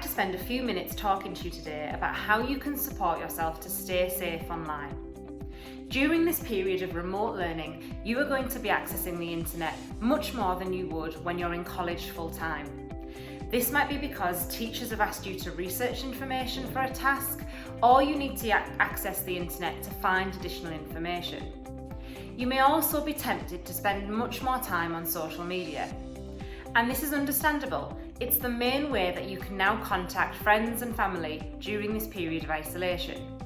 to spend a few minutes talking to you today about how you can support yourself to stay safe online. During this period of remote learning, you are going to be accessing the internet much more than you would when you're in college full-time. This might be because teachers have asked you to research information for a task, or you need to access the internet to find additional information. You may also be tempted to spend much more time on social media. And this is understandable. It's the main way that you can now contact friends and family during this period of isolation.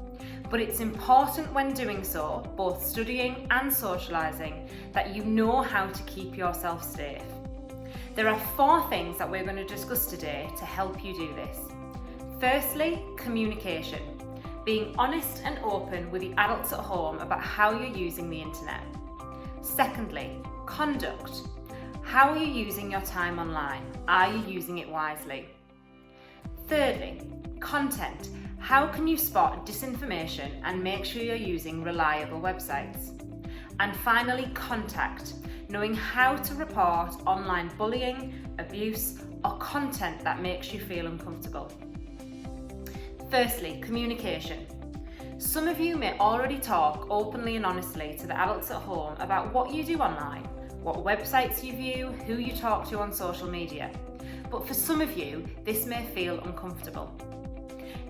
But it's important when doing so, both studying and socialising, that you know how to keep yourself safe. There are 4 things that we're going to discuss today to help you do this. Firstly, communication. Being honest and open with the adults at home about how you're using the internet. Secondly, conduct. How are you using your time online? Are you using it wisely? Thirdly, content. How can you spot disinformation and make sure you're using reliable websites? And finally, contact. Knowing how to report online bullying, abuse, or content that makes you feel uncomfortable. Firstly, communication. Some of you may already talk openly and honestly to the adults at home about what you do online, what websites you view, who you talk to on social media. But for some of you, this may feel uncomfortable.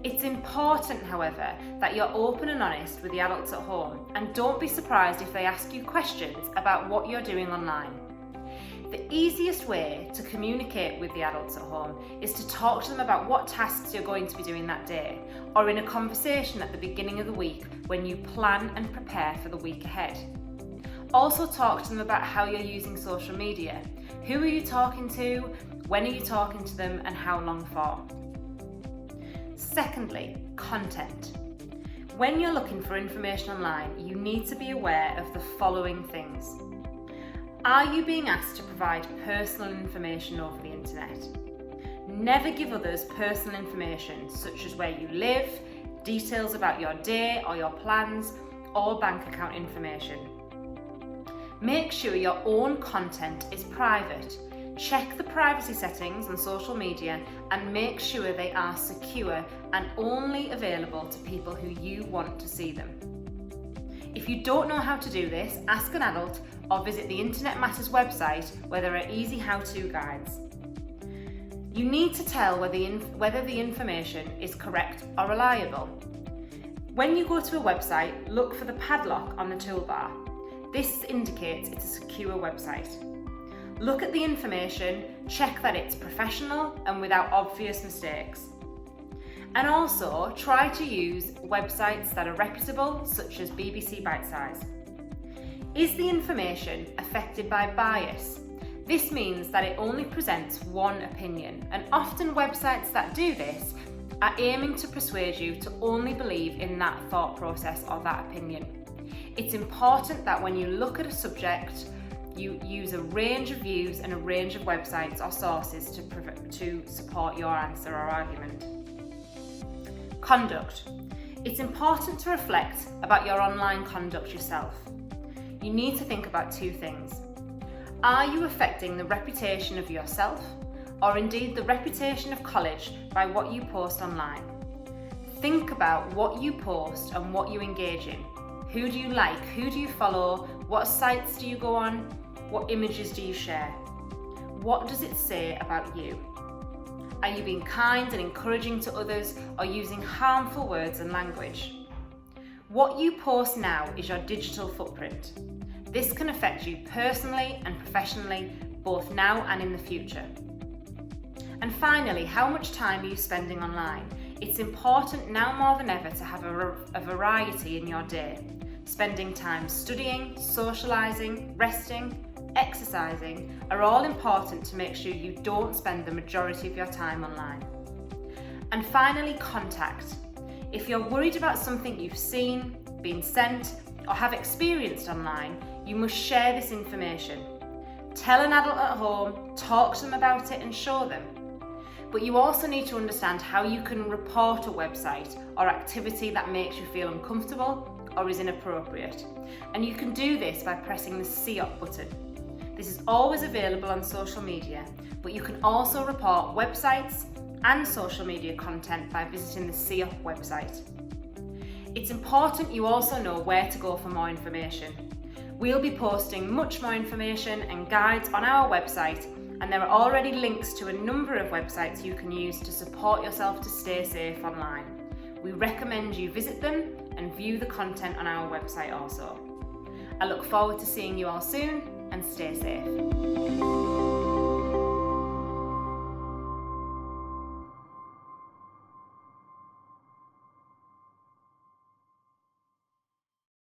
It's important, however, that you're open and honest with the adults at home, and don't be surprised if they ask you questions about what you're doing online. The easiest way to communicate with the adults at home is to talk to them about what tasks you're going to be doing that day, or in a conversation at the beginning of the week when you plan and prepare for the week ahead. Also talk to them about how you're using social media. Who are you talking to? When are you talking to them, and how long for? Secondly, content. When you're looking for information online, you need to be aware of the following things. Are you being asked to provide personal information over the internet? Never give others personal information such as where you live, details about your day or your plans, or bank account information. Make sure your own content is private. Check the privacy settings on social media and make sure they are secure and only available to people who you want to see them. If you don't know how to do this, ask an adult or visit the Internet Matters website where there are easy how-to guides. You need to tell whether the information is correct or reliable. When you go to a website, look for the padlock on the toolbar. This indicates it's a secure website. Look at the information, check that it's professional and without obvious mistakes. And also try to use websites that are reputable, such as BBC Bitesize. Is the information affected by bias? This means that it only presents one opinion, and often websites that do this are aiming to persuade you to only believe in that thought process or that opinion. It's important that when you look at a subject, you use a range of views and a range of websites or sources to support your answer or argument. Conduct. It's important to reflect about your online conduct yourself. You need to think about 2 things. Are you affecting the reputation of yourself, or indeed the reputation of college, by what you post online? Think about what you post and what you engage in. Who do you like? Who do you follow? What sites do you go on? What images do you share? What does it say about you? Are you being kind and encouraging to others, or using harmful words and language? What you post now is your digital footprint. This can affect you personally and professionally, both now and in the future. And finally, how much time are you spending online? It's important now more than ever to have a variety in your day. Spending time studying, socialising, resting, exercising are all important to make sure you don't spend the majority of your time online. And finally, contact. If you're worried about something you've seen, been sent, or have experienced online, you must share this information. Tell an adult at home, talk to them about it and show them. But you also need to understand how you can report a website or activity that makes you feel uncomfortable or is inappropriate. And you can do this by pressing the COP button. This is always available on social media, but you can also report websites, and social media content by visiting the CEOP website. It's important you also know where to go for more information. We'll be posting much more information and guides on our website, and there are already links to a number of websites you can use to support yourself to stay safe online. We recommend you visit them and view the content on our website also. I look forward to seeing you all soon, and stay safe.